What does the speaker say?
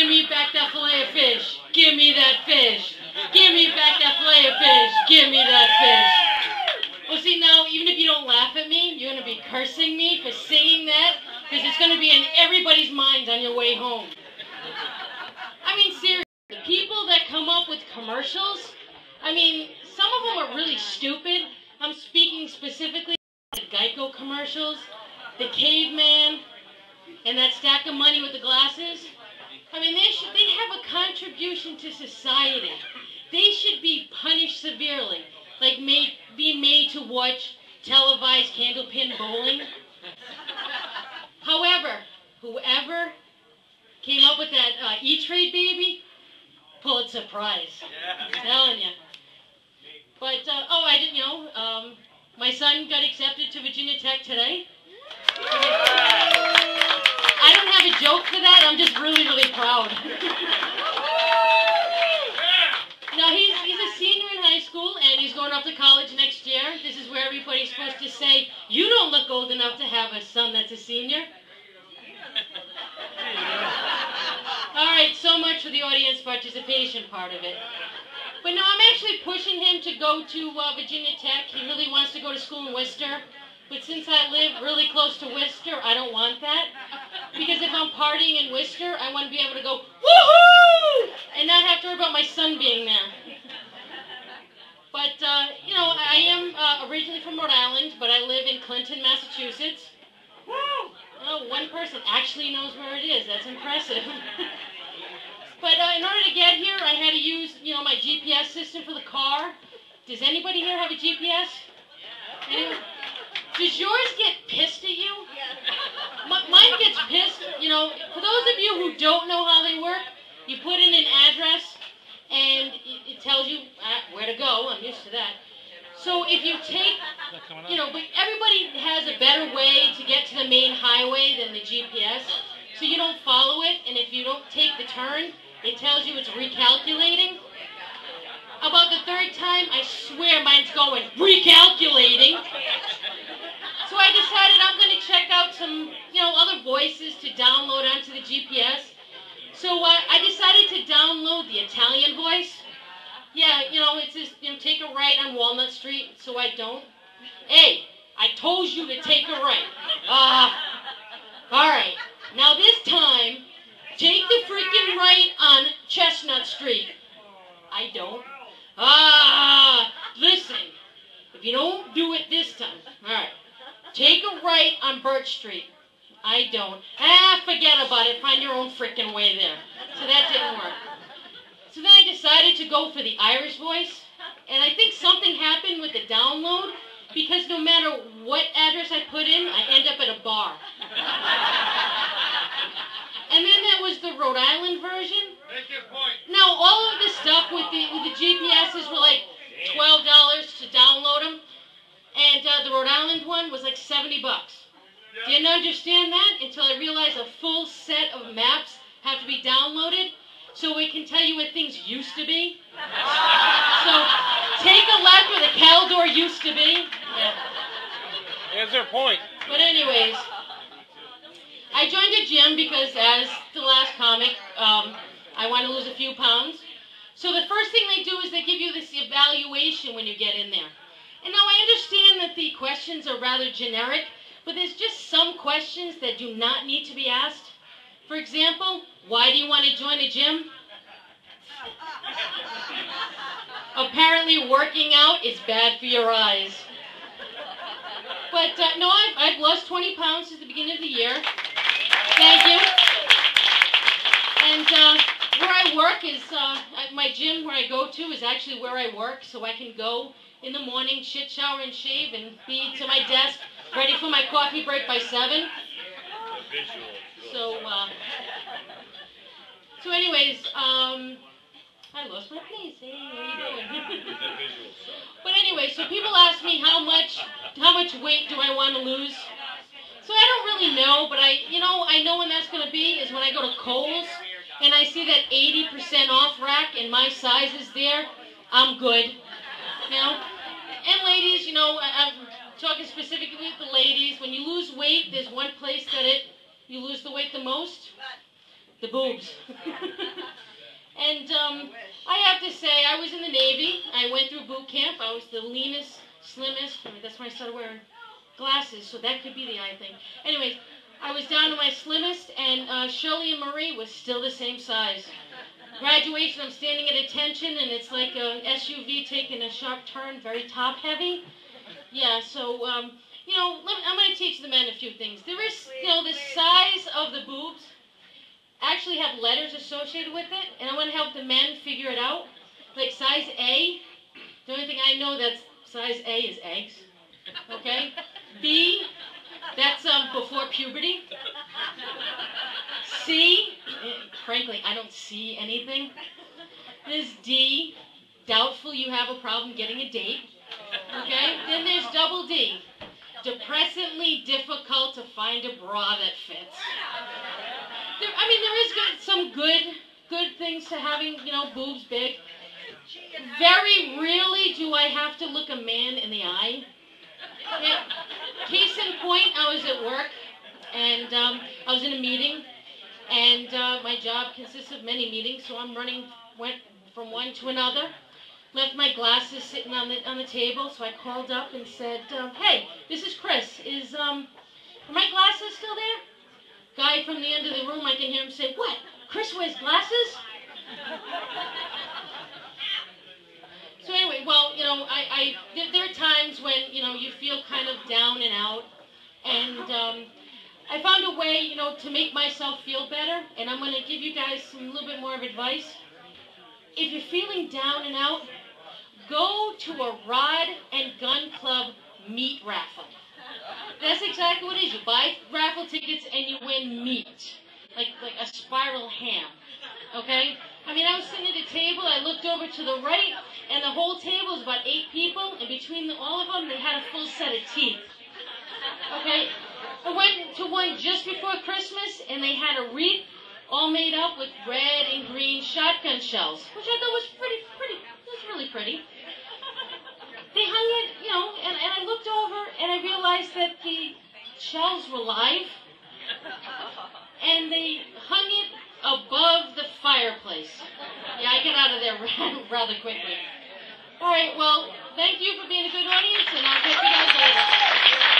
Give me back that fillet of fish. Give me that fish. Give me back that fillet of fish. Give me that fish. Well, see, now, even if you don't laugh at me, you're going to be cursing me for saying that, because it's going to be in everybody's minds on your way home. I mean, seriously, the people that come up with commercials, I mean, some of them are really stupid. I'm speaking specifically about the Geico commercials, the caveman, and that stack of money with the glasses. I mean, they have a contribution to society. They should be punished severely, like being made to watch televised candlepin bowling. However, whoever came up with that E-Trade baby, Pulitzer Prize. I'm telling you. But, I didn't know, my son got accepted to Virginia Tech today. I don't have a joke for that. I'm just really, really proud. Now, he's a senior in high school, and he's going off to college next year. This is where everybody's supposed to say, you don't look old enough to have a son that's a senior. All right, so much for the audience participation part of it. But no, I'm actually pushing him to go to Virginia Tech. He really wants to go to school in Worcester. But since I live really close to Worcester, I don't want that. Because if I'm partying in Worcester, I want to be able to go, woohoo! And not have to worry about my son being there. But, I am originally from Rhode Island, but I live in Clinton, Massachusetts. Oh, one person actually knows where it is. That's impressive. But in order to get here, I had to use, my GPS system for the car. Does anybody here have a GPS? Anyone? Does yours get pissed at you? Mine gets pissed. For those of you who don't know how they work, you put in an address, and it tells you where to go. I'm used to that. So if you take, but everybody has a better way to get to the main highway than the GPS. So you don't follow it, and if you don't take the turn, it tells you it's recalculating. About the third time, I swear mine's going, recalculating. So I decided I'm going to check out some, other voices to download onto the GPS. So I decided to download the Italian voice. Yeah, it's just, take a right on Walnut Street, so I don't. Hey, I told you to take a right. All right. Now this time, take the freaking right on Chestnut Street. I don't. Listen. If you don't do it this time, all right. Take a right on Bert Street. I don't. Forget about it. Find your own freaking way there. So that didn't work. So then I decided to go for the Irish voice. And I think something happened with the download, because no matter what address I put in, I end up at a bar. And then there was the Rhode Island version. Make your point. Now, all of this stuff with the GPSs were like $12 to download them. And the Rhode Island one was like $70. Yep. Didn't understand that until I realized a full set of maps have to be downloaded so it can tell you where things used to be. So, take a left where the Caldor used to be. Yeah. There's their point. But anyways, I joined a gym because, as the last comic, I want to lose a few pounds. So the first thing they do is they give you this evaluation when you get in there. And now I understand that the questions are rather generic, but there's just some questions that do not need to be asked. For example, why do you want to join a gym? Apparently working out is bad for your eyes. But no, I've lost 20 pounds since the beginning of the year. Thank you. And where I work is, my gym where I go to is actually where I work, so I can go in the morning, shit, shower, and shave, and be to my desk, ready for my coffee break by 7. So anyways, I lost my place. Hey, how you doing? But anyway, so people ask me how much weight do I want to lose? So I don't really know, but I know when that's going to be is when I go to Kohl's and I see that 80% off rack and my size is there. I'm good. And ladies, I'm talking specifically with the ladies. When you lose weight, there's one place that you lose the weight the most. the boobs. And I have to say, I was in the Navy. I went through boot camp. I was the leanest, slimmest. That's when I started wearing glasses, so that could be the eye thing. Anyways, I was down to my slimmest, and Shirley and Marie was still the same size. Graduation, I'm standing at attention, and it's like a SUV taking a sharp turn, very top-heavy. Yeah, so, you know, I'm going to teach the men a few things. There is, you know, the size of the boobs actually have letters associated with it, and I want to help the men figure it out. Like size A, the only thing I know that's size A is eggs, okay? B, that's before puberty. C, frankly, I don't see anything. There's D, doubtful you have a problem getting a date, okay? Then there's double D, depressingly difficult to find a bra that fits. There is some good things to having, you know, boobs big. Very rarely do I have to look a man in the eye. Yeah. Case in point, I was at work, and I was in a meeting, and my job consists of many meetings, so went from one to another. Left my glasses sitting on the table, so I called up and said, "Hey, this is Kris. Are my glasses still there?" Guy from the end of the room, I can hear him say, "What? Kris wears glasses?" So anyway, well, you know, there are times when, you know, you feel kind of down and out, and I found a way, you know, to make myself feel better, and I'm going to give you guys a little bit more of advice. If you're feeling down and out, go to a rod and gun club meat raffle. That's exactly what it is. You buy raffle tickets and you win meat, like a spiral ham, okay? I mean, I was sitting at a table, I looked over to the right, and the whole table was about 8 people, and between all of them, they had a full set of teeth, okay? I went to one just before Christmas, and they had a wreath all made up with red and green shotgun shells, which I thought was really pretty. They hung it, you know, and I looked over and I realized that the shells were live, and they hung it above the fireplace. Yeah, I got out of there rather quickly. All right, well, thank you for being a good audience, and I'll catch you guys later.